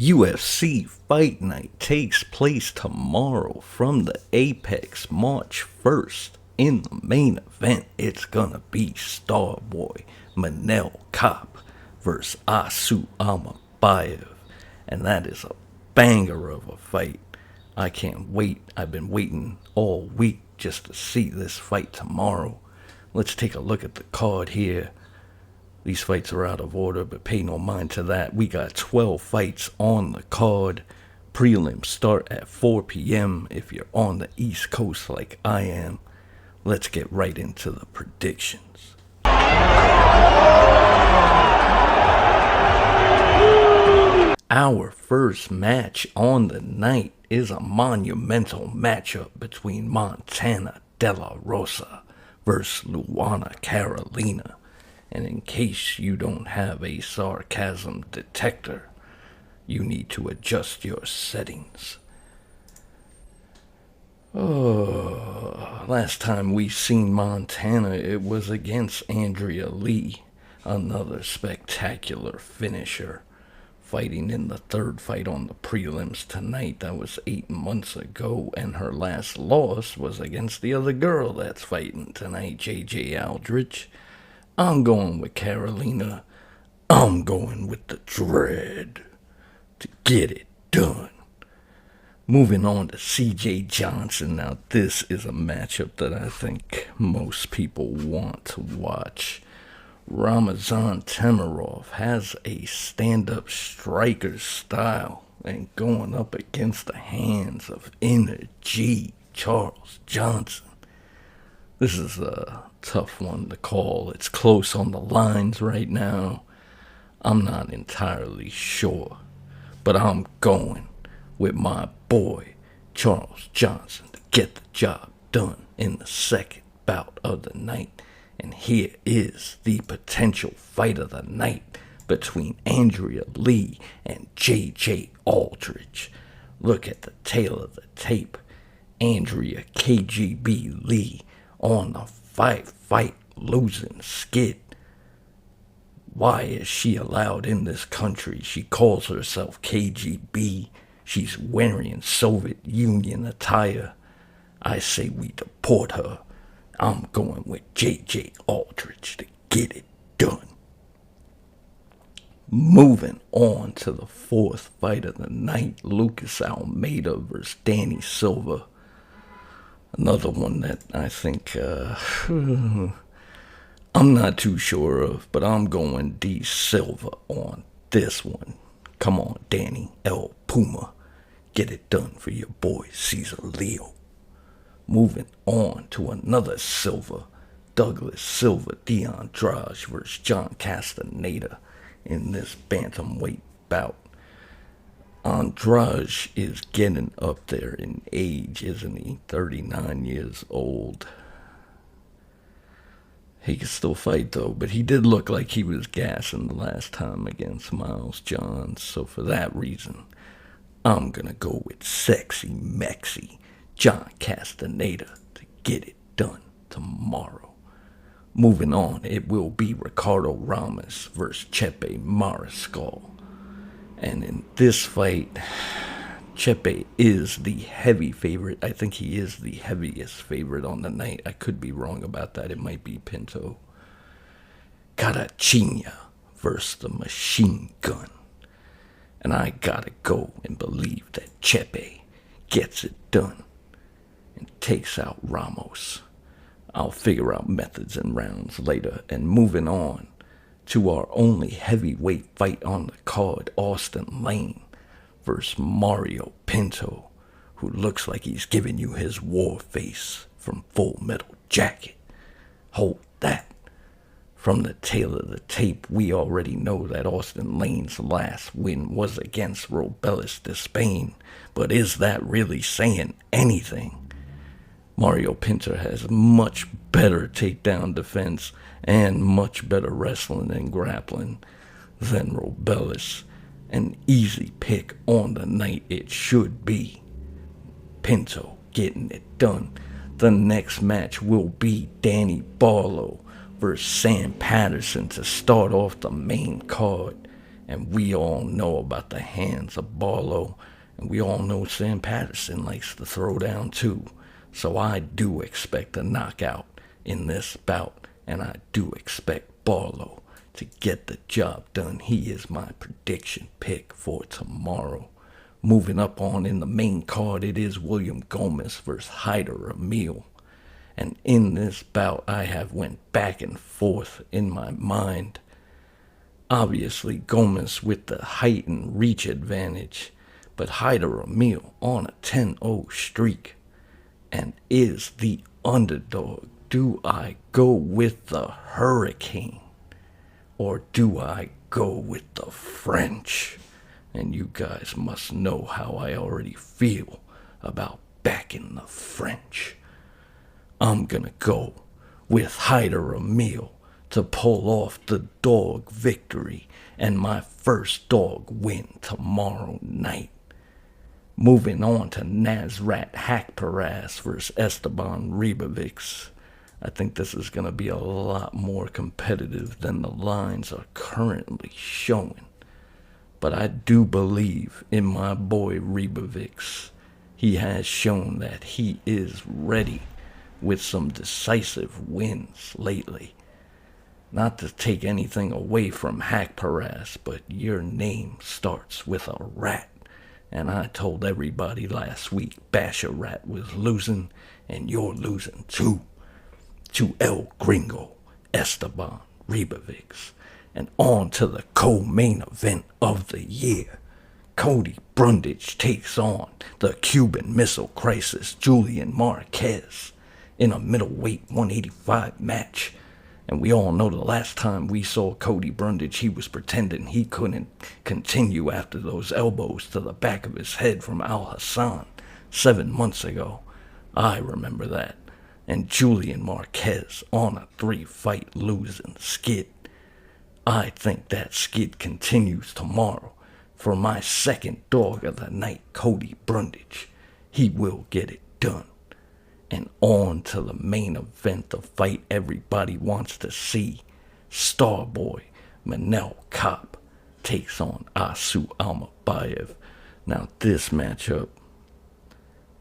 UFC Fight Night takes place tomorrow from the Apex March 1st. In the main event, it's gonna be Starboy Manel Kape versus Almabayev, and that is a banger of a fight. I can't wait. I've been waiting all week just to see this fight tomorrow. Let's take a look at the card here. These fights are out of order, but pay no mind to that. We got 12 fights on the card. Prelims start at 4 p.m. if you're on the East Coast like I am. Let's get right into the predictions. Our first match on the night is a monumental matchup between Montana De La Rosa versus Luana Carolina. And in case you don't have a sarcasm detector, you need to adjust your settings. Last time we seen Montana, it was against Andrea Lee, another spectacular finisher, fighting in the third fight on the prelims tonight. That was 8 months ago, and her last loss was against the other girl that's fighting tonight, JJ Aldrich. I'm going with Carolina. I'm going with the dread to get it done. Moving on to CJ Johnson. Now, this is a matchup that I think most people want to watch. Ramazan Temirov has a stand-up striker style and going up against the hands of Inner G Charles Johnson. This is a tough one to call. It's close on the lines right now. I'm not entirely sure, but I'm going with my boy Charles Johnson to get the job done in the second bout of the night. And here is the potential fight of the night between Andrea Lee and JJ Aldrich. Look at the tail of the tape. Andrea KGB Lee on a 5-fight losing skid. Why is she allowed in this country? She calls herself KGB. She's wearing Soviet Union attire. I say we deport her. I'm going with JJ Aldrich to get it done. Moving on to the fourth fight of the night, Lucas Almeida versus Danny Silva. Another one that I think I'm not too sure of, but I'm going D Silva on this one. Come on, Danny El Puma. Get it done for your boy Cesar Leo. Moving on to another Silva. Douglas Silva de Andrade versus John Castaneda in this bantamweight bout. Andrade is getting up there in age, isn't he? 39 years old. He can still fight, though, but he did look like he was gassing the last time against Miles Johns. So for that reason, I'm going to go with Sexy Mexy John Castaneda to get it done tomorrow. Moving on, it will be Ricardo Ramos versus Chepe Mariscal. And in this fight, Chepe is the heavy favorite. I think he is the heaviest favorite on the night. I could be wrong about that. It might be Pinto. Carachinha versus the Machine Gun. And I gotta go and believe that Chepe gets it done and takes out Ramos. I'll figure out methods and rounds later. And moving on to our only heavyweight fight on the card, Austin Lane versus Mario Pinto, who looks like he's giving you his war face from Full Metal Jacket. Hold that. From the tail of the tape, we already know that Austin Lane's last win was against Robelis de Spain, but is that really saying anything? Mario Pinto has much better takedown defense and much better wrestling and grappling than Robelis. An easy pick on the night it should be. Pinto getting it done. The next match will be Danny Barlow versus Sam Patterson to start off the main card. And we all know about the hands of Barlow, and we all know Sam Patterson likes to throw down too. So I do expect a knockout in this bout, and I do expect Barlow to get the job done. He is my prediction pick for tomorrow. Moving up on in the main card, it is William Gomez versus Hyder Emil. And in this bout, I have went back and forth in my mind. Obviously, Gomez with the height and reach advantage, but Hyder Emil on a 10-0 streak and is the underdog. Do I go with the Hurricane or do I go with the French? And you guys must know how I already feel about backing the French. I'm gonna go with Hyder Emil to pull off the dog victory and my first dog win tomorrow night. Moving on to Nasrat Haqparast versus Esteban Ribovics. I think this is going to be a lot more competitive than the lines are currently showing. But I do believe in my boy Ribovics. He has shown that he is ready with some decisive wins lately. Not to take anything away from Haqparast, but your name starts with a rat. And I told everybody last week Basharat was losing, and you're losing too. To El Gringo, Esteban Ribovics. And on to the co-main event of the year. Cody Brundage takes on the Cuban Missile Crisis, Julian Marquez, in a middleweight 185 match. And we all know the last time we saw Cody Brundage, he was pretending he couldn't continue after those elbows to the back of his head from Al Hassan 7 months ago. I remember that. And Julian Marquez on a 3-fight losing skid. I think that skid continues tomorrow. For my second dog of the night, Cody Brundage. He will get it done. And on to the main event, the fight everybody wants to see. Starboy Manel Kape takes on Asu Almabayev. Now this matchup,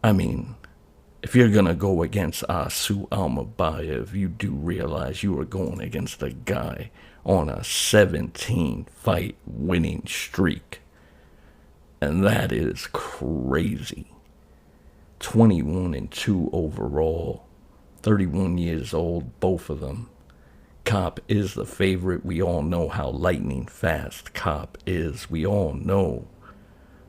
if you're going to go against Asu Almabayev, you do realize you are going against a guy on a 17-fight winning streak. And that is crazy. 21-2 overall, 31 years old, both of them. Kape is the favorite. We all know how lightning fast Kape is. We all know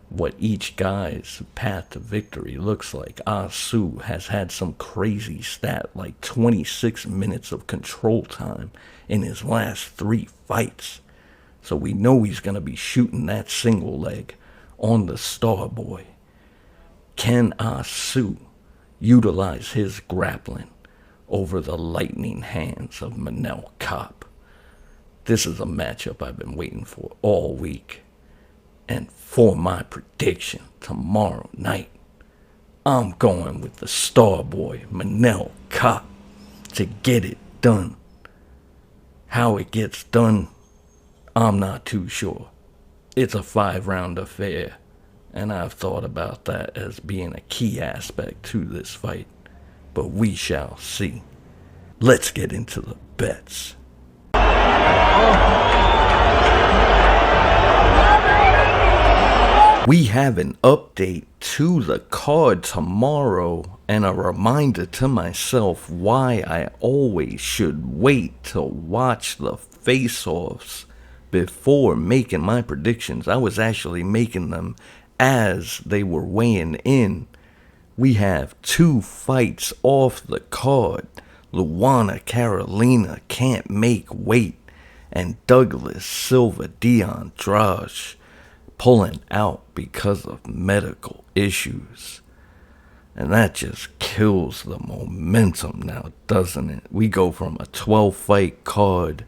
what each guy's path to victory looks like. Asu has had some crazy stat, like 26 minutes of control time in his last 3 fights. So we know he's going to be shooting that single leg on the Starboy. Can Asu utilize his grappling over the lightning hands of Manel Kape? This is a matchup I've been waiting for all week. And for my prediction tomorrow night, I'm going with the Starboy Manel Kape to get it done. How it gets done, I'm not too sure. It's a 5-round affair. And I've thought about that as being a key aspect to this fight. But we shall see. Let's get into the bets. We have an update to the card tomorrow and a reminder to myself why I always should wait to watch the face-offs before making my predictions. I was actually making them as they were weighing in. We have 2 fights off the card. Luana Carolina can't make weight, and Douglas Silva D'Andrade pulling out because of medical issues. And that just kills the momentum now, doesn't it? We go from a 12-fight card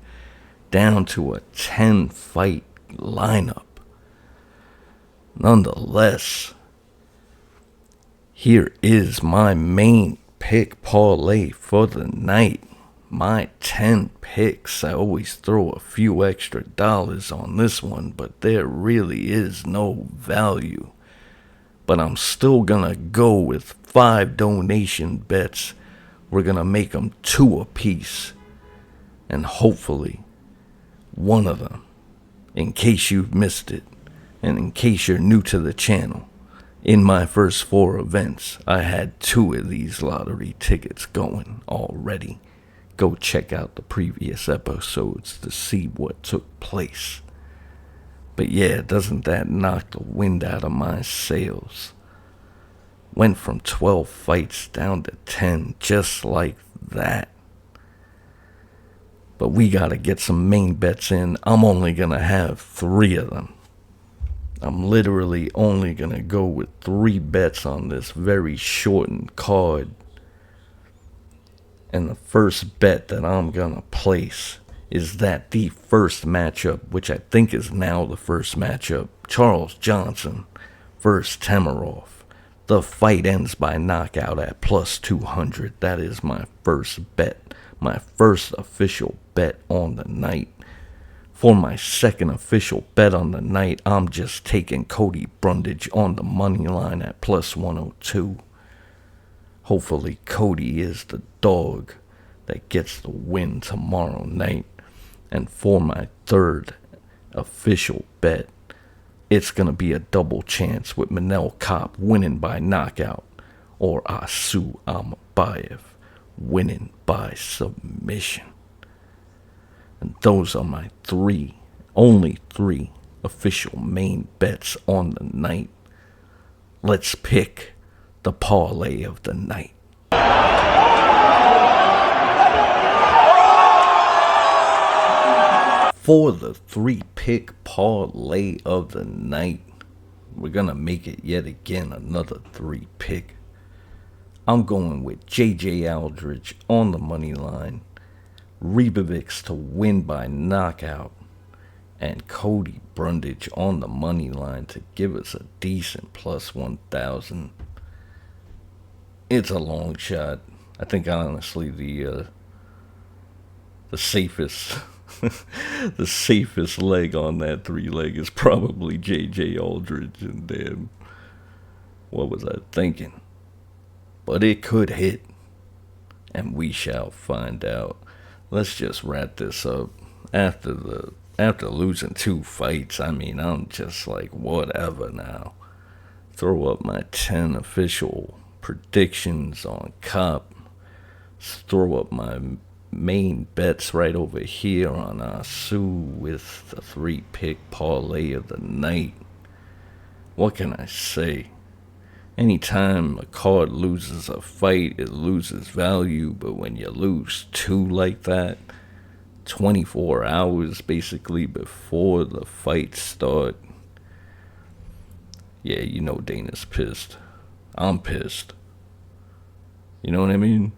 down to a 10-fight lineup. Nonetheless, here is my main pick parlay for the night. my 10 picks. I always throw a few extra dollars on this one, but there really is no value. But I'm still gonna go with 5 donation bets. We're gonna make them 2 apiece. And hopefully, one of them, in case you've missed it, and in case you're new to the channel, in my first 4 events, I had 2 of these lottery tickets going already. Go check out the previous episodes to see what took place. But yeah, doesn't that knock the wind out of my sails? Went from 12 fights down to 10 just like that. But we gotta get some main bets in. I'm only gonna have 3 of them. I'm literally only gonna go with 3 bets on this very shortened card. And the first bet that I'm gonna place is that the first matchup, which I think is now the first matchup, Charles Johnson versus Temerov. The fight ends by knockout at plus 200. That is my first bet, my first official bet on the night. For my second official bet on the night, I'm just taking Cody Brundage on the money line at plus 102. Hopefully Cody is the dog that gets the win tomorrow night. And for my third official bet, it's going to be a double chance with Manel Kape winning by knockout or Asu Almabayev winning by submission. And those are my only three official main bets on the night. Let's pick the parlay of the night. For the 3-pick parlay of the night, we're going to make it yet again another 3-pick. I'm going with J.J. Aldridge on the money line, Ribovics to win by knockout, and Cody Brundage on the money line to give us a decent plus 1,000. It's a long shot. I think honestly the safest the safest leg on that 3-leg is probably J.J. Aldridge, and damn, what was I thinking? But it could hit, and we shall find out. Let's just wrap this up. After losing 2 fights, I mean, I'm just like, whatever now. Throw up my 10 official predictions on Kape. Throw up my main bets right over here on Asu with the 3-pick parlay of the night. What can I say? Anytime a card loses a fight, it loses value, but when you lose 2 like that, 24 hours basically before the fight start, yeah, you know Dana's pissed. I'm pissed. You know what I mean?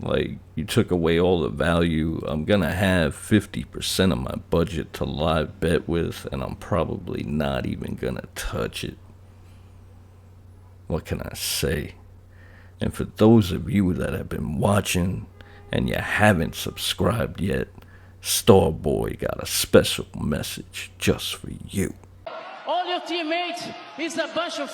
Like, you took away all the value. I'm gonna have 50% of my budget to live bet with, and I'm probably not even gonna touch it. What can I say? And for those of you that have been watching and you haven't subscribed yet, Starboy got a special message just for you. All your teammates is a bunch of